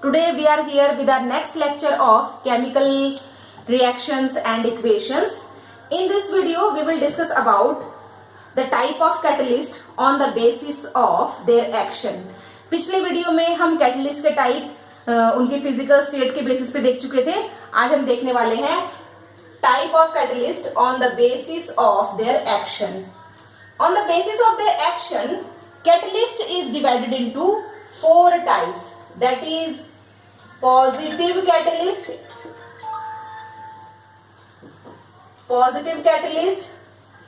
Today we are here with our next lecture of chemical reactions and equations. In this video we will discuss about the type of catalyst on the basis of their action. पिछले video में हम catalyst के type उनके physical state के basis पे देख चुके थे. आज हम देखने वाले हैं type of catalyst on the basis of their action. On the basis of their action, catalyst is divided into four types. That is positive catalyst,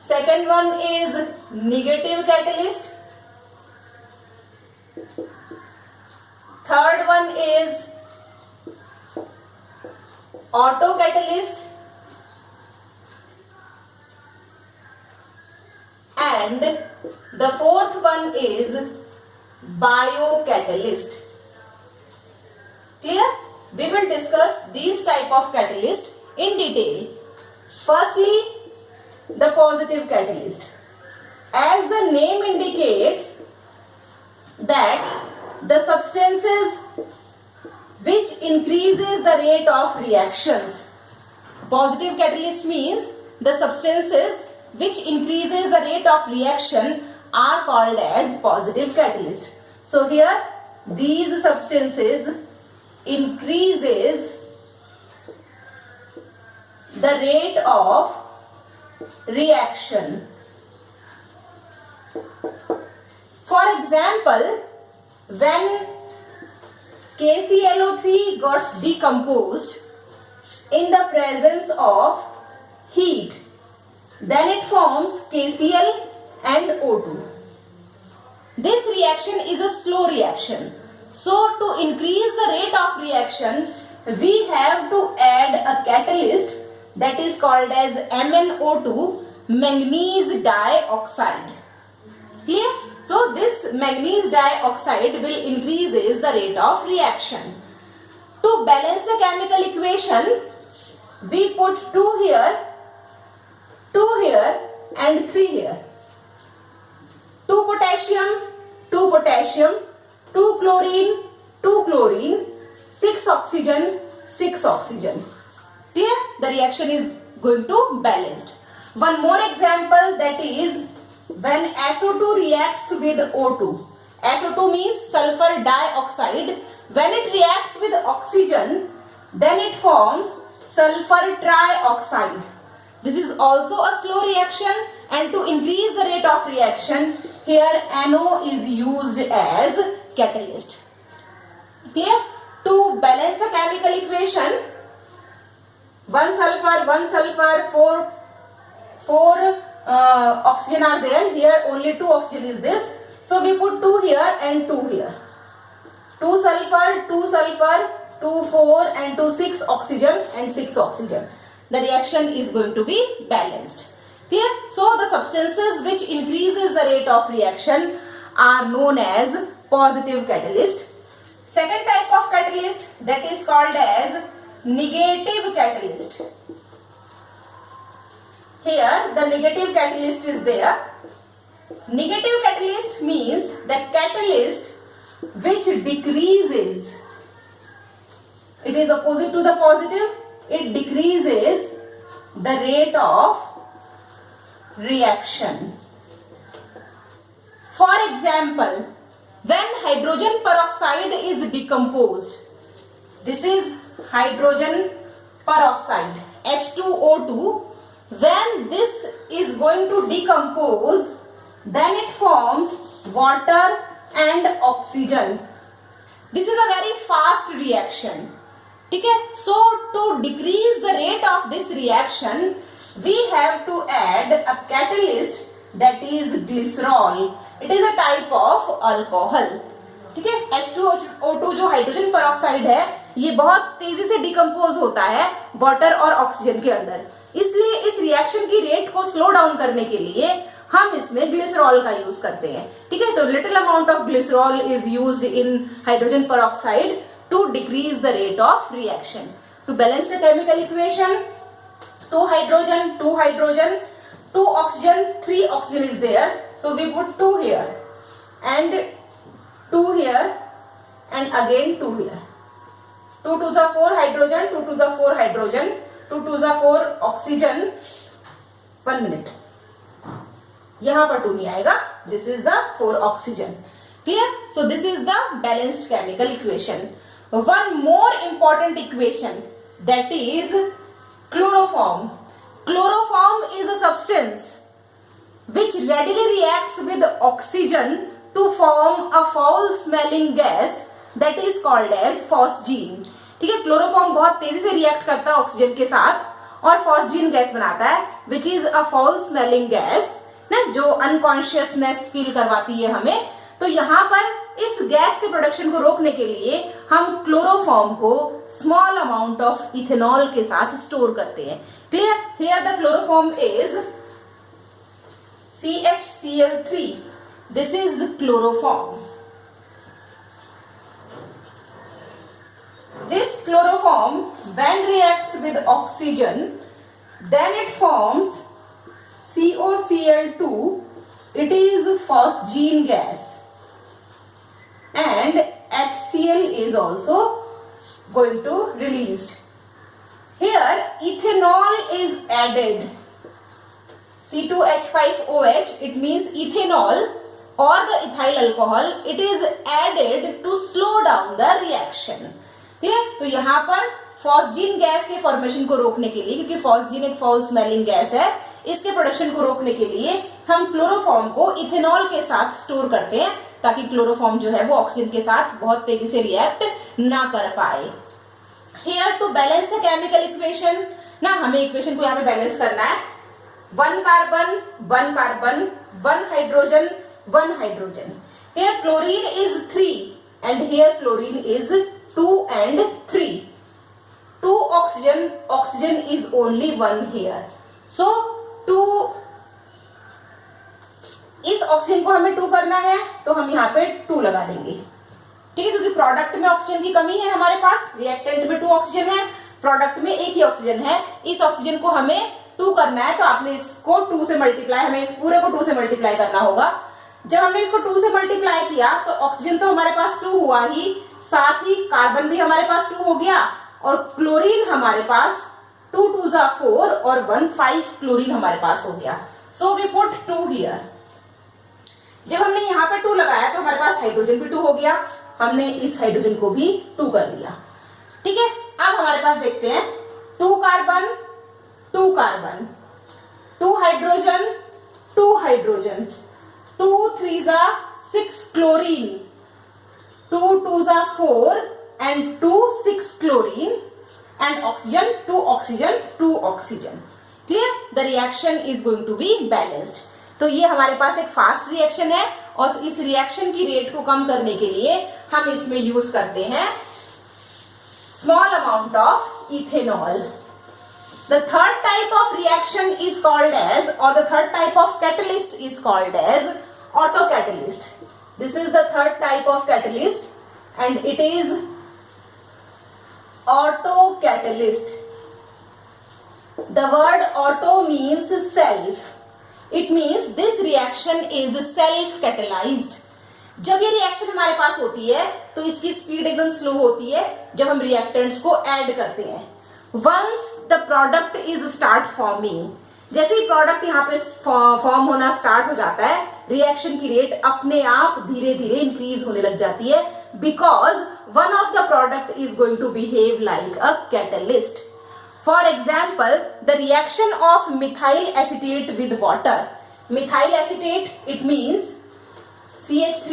second one is negative catalyst, third one is auto catalyst, and the fourth one is biocatalyst. Clear? We will discuss these type of catalyst in detail. Firstly, the positive catalyst. As the name indicates that the substances which increases the rate of reactions. Positive catalyst means the substances which increases the rate of reaction are called as positive catalyst. So here these substances increases the rate of reaction. For example, when KClO3 gets decomposed in the presence of heat, then it forms KCl and O2. This reaction is a slow reaction. So to increase the rate of reaction, we have to add a catalyst that is called as MnO2, manganese dioxide. Clear? So this manganese dioxide will increases the rate of reaction. To balance the chemical equation, we put 2 here, 2 here and 3 here. 2 potassium, 2 chlorine, 2 chlorine, 6 oxygen, 6 oxygen. Clear? The reaction is going to balanced. One more example, that is when SO2 reacts with O2. SO2 means sulfur dioxide. When it reacts with oxygen, then it forms sulfur trioxide. This is also a slow reaction, and to increase the rate of reaction, here NO is used as catalyst. Clear? To balance the chemical equation, 1 sulfur, 4 oxygen are there. Here only 2 oxygen is this. So we put 2 here and 2 here. 2 sulfur, 2 4 and 2 6 oxygen and 6 oxygen. The reaction is going to be balanced. Clear? So the substances which increases the rate of reaction are known as positive catalyst. Second type of catalyst, that is called as negative catalyst. Here the negative catalyst is there. Negative catalyst means the catalyst which decreases. It is opposite to the positive. It decreases the rate of reaction. For example, when hydrogen peroxide is decomposed, this is hydrogen peroxide, H2O2. When this is going to decompose, then it forms water and oxygen. This is a very fast reaction. Okay? So to decrease the rate of this reaction, we have to add a catalyst, that is glycerol. It is a type of alcohol. ठीक है? H2O2 जो hydrogen peroxide है, ये बहुत तेजी से decompose होता है वाटर और ऑक्सीजन के अंदर. इसलिए इस रिएक्शन की रेट को स्लो डाउन करने के लिए हम इसमें ग्लिसरॉल का यूज करते हैं. ठीक है? तो little amount of glycerol is used in hydrogen peroxide to decrease the rate of reaction. To balance the chemical equation, 2 hydrogen, 2 oxygen, 3 oxygen is there. So we put 2 here and 2 here and again 2 here. 2 2 जा 4 hydrogen, 2 2 जा 4 hydrogen, 2 2 जा 4 oxygen. 1 minute, यहां पर 2 नहीं आएगा, this is the 4 oxygen. Clear? So this is the balanced chemical equation. One more important equation, that is chloroform. Chloroform is a substance which readily reacts with oxygen to form a foul smelling gas that is called as phosgene। ठीक है, chloroform बहुत तेजी से react करता है oxygen के साथ और फॉस्जीन गैस बनाता है, which is a foul smelling gas ना, जो अनकॉन्शियसनेस फील करवाती है हमें। तो यहाँ पर इस गैस के प्रोडक्शन को रोकने के लिए हम क्लोरोफॉर्म को स्मॉल अमाउंट ऑफ इथेनॉल के साथ स्टोर करते हैं। Clear? Here the chloroform is CHCl3. This is chloroform. This chloroform, when reacts with oxygen, then it forms COCl2. It is phosgene gas, and HCl is also going to released. Here ethanol is added. C2H5OH, it means ethanol or the ethyl alcohol, it is added to slow down the reaction। ठीक है, तो यहाँ पर phosgene gas के formation को रोकने के लिए, क्योंकि फॉस्जीन एक फाउल स्मेलिंग गैस है, इसके प्रोडक्शन को रोकने के लिए हम क्लोरोफॉर्म को इथेनॉल के साथ स्टोर करते हैं, ताकि क्लोरोफॉर्म जो है वो ऑक्सीजन के साथ बहुत तेजी से रिएक्ट ना कर पाए। Here to balance the chemical equation ना, हमें इक्वेशन को यहाँ पे बैलेंस करना है। 1 carbon, 1 carbon, 1 hydrogen, 1 hydrogen. Here chlorine is 3 and here chlorine is 2 and 3. 2 oxygen, oxygen is only 1 here. So 2, इस ऑक्सीजन को हमें 2 करना है तो हम यहाँ पे 2 लगा देंगे। ठीक है, क्योंकि प्रोडक्ट में ऑक्सीजन की कमी है हमारे पास, रिएक्टेंट में 2 ऑक्सीजन है, प्रोडक्ट में एक ही ऑक्सीजन है। इस ऑक्सीजन को हमें 2 करना है, तो आपने इसको 2 से मल्टीप्लाई, हमें इस पूरे को 2 से मल्टीप्लाई करना होगा। जब हमने इसको 2 से मल्टीप्लाई किया तो ऑक्सीजन तो हमारे पास 2 हुआ ही, साथ ही कार्बन भी हमारे पास 2 हो गया और क्लोरीन हमारे पास 2 2 जा 4 और 1 5 क्लोरीन हमारे पास हो गया। So we put 2 here. जब हमने यहाँ पे 2 लगाया तो हमारे पास हाइड्रोजन भी 2 हो गया, हमने इस हाइड्रोजन को भी 2 कर दिया। ठीक है, अब हमारे पास देखते हैं 2 कार्बन, 2 कार्बन, 2 हाइड्रोजन, 2 हाइड्रोजन, 2 3 जा 6 क्लोरीन, 2 2 जा 4 and 2 6 chlorine and oxygen, 2 oxygen, 2 oxygen. Clear? The reaction is going to be balanced. तो ये हमारे पास एक फास्ट रिएक्शन है और इस रिएक्शन की रेट को कम करने के लिए हम इसमें यूज करते हैं small amount of ethanol. The third type of reaction is called as, or the third type of catalyst is called as autocatalyst. This is the third type of catalyst and it is autocatalyst. The word auto means self. It means this reaction is self-catalyzed. जब ये reaction हमारे पास होती है तो इसकी speed एकदम slow होती है जब हम रिएक्टेंट्स को ऐड करते हैं। Once the product is start forming, जैसे ही प्रोडक्ट यहाँ पे फॉर्म होना स्टार्ट हो जाता है, रिएक्शन की रेट अपने आप धीरे धीरे इंक्रीज होने लग जाती है, because one of the product is going to behave like a catalyst. For example, the reaction of methyl acetate with water. Methyl acetate, it means CH3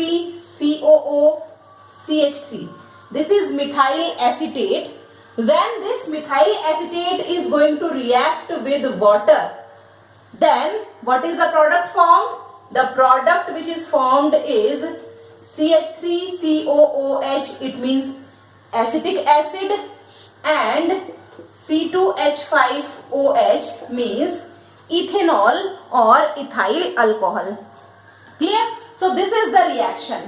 COO CH3. This is methyl acetate. When this methyl acetate is going to react with water, then what is the product formed? The product which is formed is CH3COOH, it means acetic acid, and C2H5OH means ethanol or ethyl alcohol. Clear? So this is the reaction.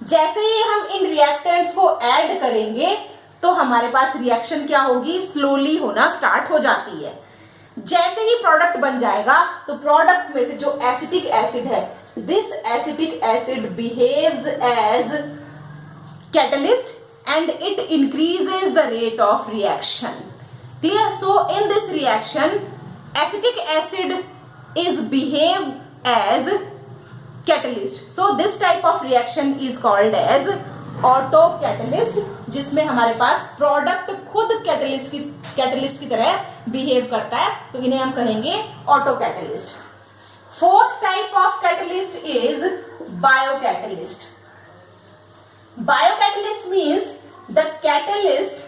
जैसे ही हम इन reactants को add करेंगे तो हमारे पास reaction क्या होगी, slowly होना स्टार्ट हो जाती है। जैसे ही प्रोडक्ट बन जाएगा तो प्रोडक्ट में से जो एसिटिक एसिड है, this acetic acid behaves as catalyst and it increases the rate of reaction. Clear? So in this reaction, acetic acid is behaved as catalyst. So this type of reaction is called as auto catalyst, जिसमें हमारे पास product खुद catalyst की तरह behave करता है, तो इन्हें हम कहेंगे auto catalyst. Fourth type of catalyst is biocatalyst. Biocatalyst means the catalyst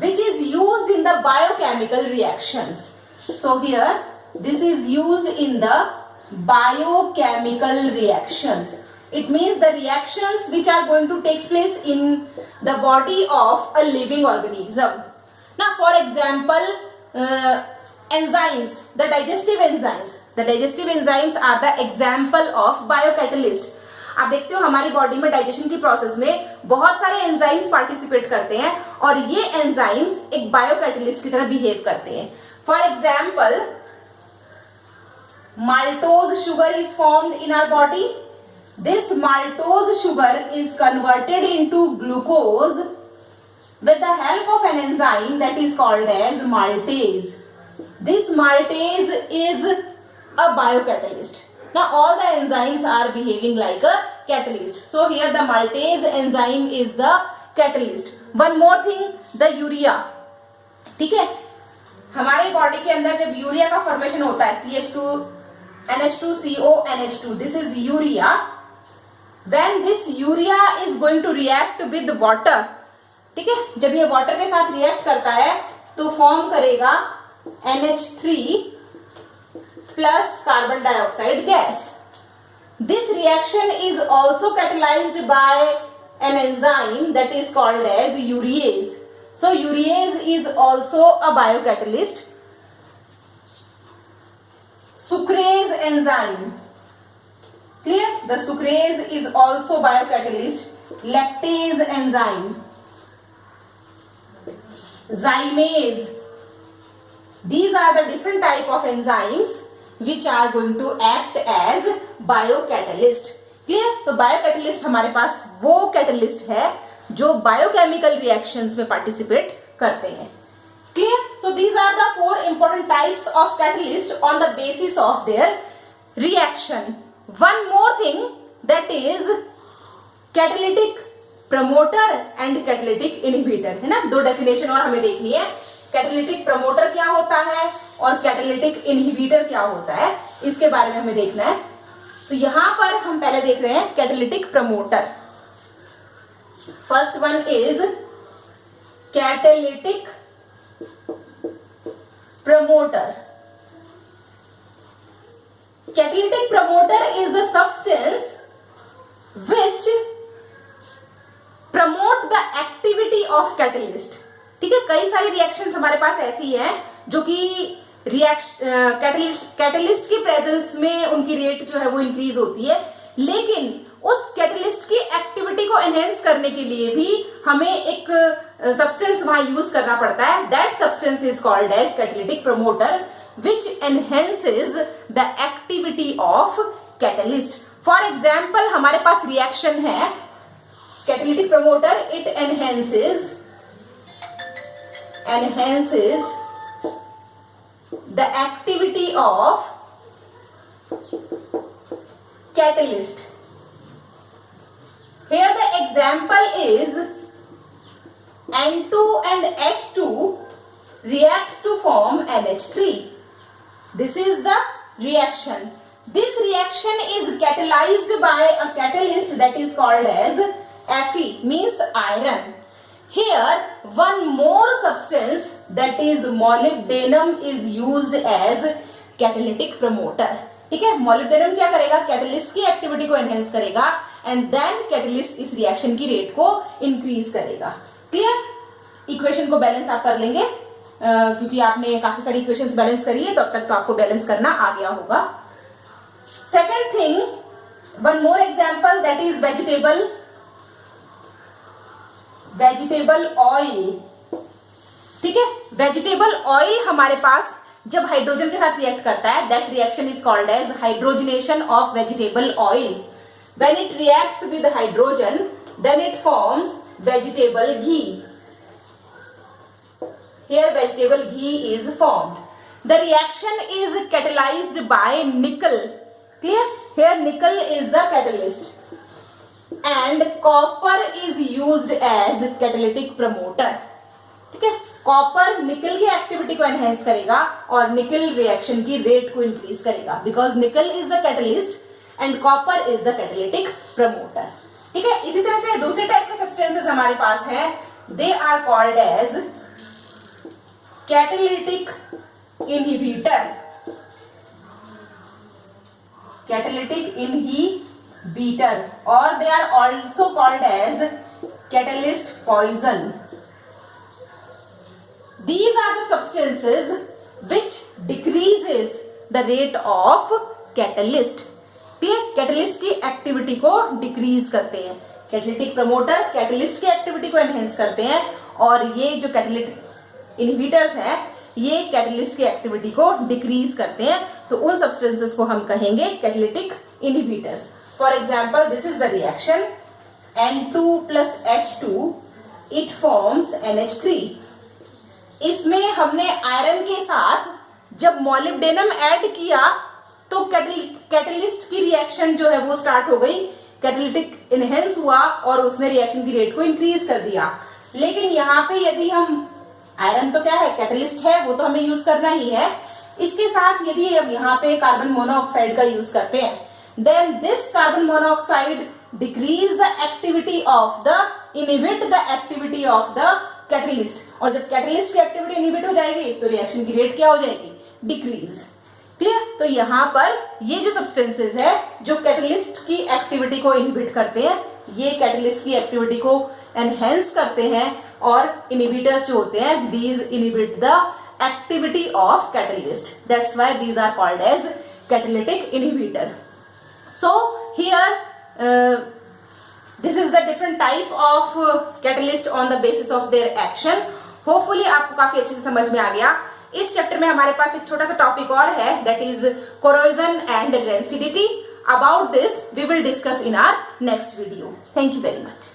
which is used in the biochemical reactions. So here this is used in the biochemical reactions. It means the reactions which are going to take place in the body of a living organism. Now for example, enzymes, the digestive enzymes are the example of biocatalyst. आप देखते हो हमारी body में digestion की process में बहुत सारे enzymes participate करते हैं और ये एंजाइम्स एक बायोकैटलिस्ट की तरह बिहेव करते हैं. For example, maltose sugar is formed in our body. This maltose sugar is converted into glucose with the help of an enzyme that is called as maltase. This maltase is a biocatalyst. Now all the enzymes are behaving like a catalyst. So here the maltase enzyme is the catalyst. One more thing, the urea. ठीक है, हमारे body के अंदर जब urea का formation होता है, CH2 NH2CO NH2, this is urea. When this urea is going to react with water, ठीक है, जब ये वाटर के साथ रिएक्ट करता है तो फॉर्म करेगा NH3 plus carbon dioxide gas. This reaction is also catalyzed by an enzyme that is called as urease. So urease is also a biocatalyst. Sucrase enzyme. Clear? The sucrase is also biocatalyst. Lactase enzyme. Zymase. These are the different type of enzymes which are going to act as biocatalyst. Clear? तो biocatalyst हमारे पास वो catalyst है जो biochemical reactions में participate करते हैं. Clear? So these are the 4 important types of catalyst on the basis of their reaction. One more thing, that is catalytic promoter and catalytic inhibitor. है ना, 2 definition और हमें देखनी है. कैटालिटिक प्रमोटर क्या होता है और कैटालिटिक इनहिबिटर क्या होता है, इसके बारे में हमें देखना है. तो यहां पर हम पहले देख रहे हैं catalytic promoter. First one is catalytic promoter. Catalytic promoter is the substance which promote the activity of catalyst. ठीक है, कई सारी रिएक्शंस हमारे पास ऐसी हैं जो कि कैटलिस्ट की प्रेजेंस में उनकी रेट जो है वो इंक्रीज होती है, लेकिन उस कैटलिस्ट की एक्टिविटी को एनहेंस करने के लिए भी हमें एक सब्सटेंस वहां यूज करना पड़ता है. That substance is called as catalytic promoter which enhances the activity of catalyst. For example, हमारे पास रिएक्शन है catalytic promoter, it enhances the activity of catalyst. Here the example is N2 and H2 reacts to form NH3. This is the reaction. This reaction is catalyzed by a catalyst that is called as Fe, means iron. Here one more substance that is molybdenum is used as catalytic promoter. ठीक है, molybdenum क्या करेगा, catalyst की activity को enhance करेगा and then catalyst इस reaction की rate को इंक्रीज करेगा. क्लियर? इक्वेशन को बैलेंस आप कर लेंगे क्योंकि आपने काफी सारी इक्वेशंस बैलेंस करी है, तब तक तो आपको बैलेंस करना आ गया होगा. Second thing, one more example, that is vegetable oil. ठीक है, वेजिटेबल ऑयल हमारे पास जब हाइड्रोजन के साथ रिएक्ट करता है, that reaction is called as hydrogenation of vegetable oil. When it reacts with hydrogen, then it forms vegetable ghee. Here vegetable ghee is formed. The reaction is catalyzed by nickel. Clear? Here nickel is the catalyst and copper is used as catalytic promoter. ठीक है, copper nickel की activity को enhance करेगा और निकल reaction की rate को increase करेगा, बिकॉज निकल is the catalyst and copper is the catalytic promoter. ठीक है, इसी तरह से दूसरे टाइप के सब्सटेंसेस हमारे पास हैं. They are called as catalytic inhibitor. Catalytic inhibitor और they are also called as catalyst poison. These are the substances which decreases the rate of catalyst. Clear? Catalyst की एक्टिविटी को डिक्रीज करते हैं. Catalytic promoter catalyst की activity को enhance करते हैं और ये जो कैटलिटिक इनहिबिटर्स हैं ये कैटलिस्ट की एक्टिविटी को डिक्रीज करते हैं. तो उन सब्सटेंसेस को हम कहेंगे catalytic inhibitors. For example this is the reaction N2 plus H2, it forms NH3. इसमें हमने आयरन के साथ जब मोलिब्डेनम ऐड किया तो कैटलिस्ट की रिएक्शन जो है वो स्टार्ट हो गई. कैटलिटिक इनहेंस हुआ और उसने रिएक्शन की रेट को इंक्रीज कर दिया. लेकिन यहाँ पे यदि हम आयरन तो क्या है कैटलिस्ट है, वो तो हमें यूज करना ही है. इसके साथ यदि हम यहाँ पे कार्बन मोनोऑक्साइड का यूज करते हैं then this carbon monoxide decrease the activity of the inhibit the activity of the catalyst. और जब कैटलिस्ट की एक्टिविटी इनहिबिट हो जाएगी तो रिएक्शन की रेट क्या हो जाएगी? डिक्रीज. क्लियर? तो यहाँ पर ये जो सब्सटेंसेस है जो कैटलिस्ट की एक्टिविटी को इनहिबिट करते हैं ये कैटलिस्ट की एक्टिविटी को एनहेंस करते हैं और इनहिबिटर्स जो होते हैं these inhibit the activity of catalyst. That's why these are called as catalytic inhibitor. So here this is the different type of catalyst on the basis of their action. Hopefully आपको काफी अच्छे से समझ में आ गया. इस चैप्टर में हमारे पास एक छोटा सा टॉपिक और है that is corrosion and rancidity. About this we will discuss in our next video. Thank you very much.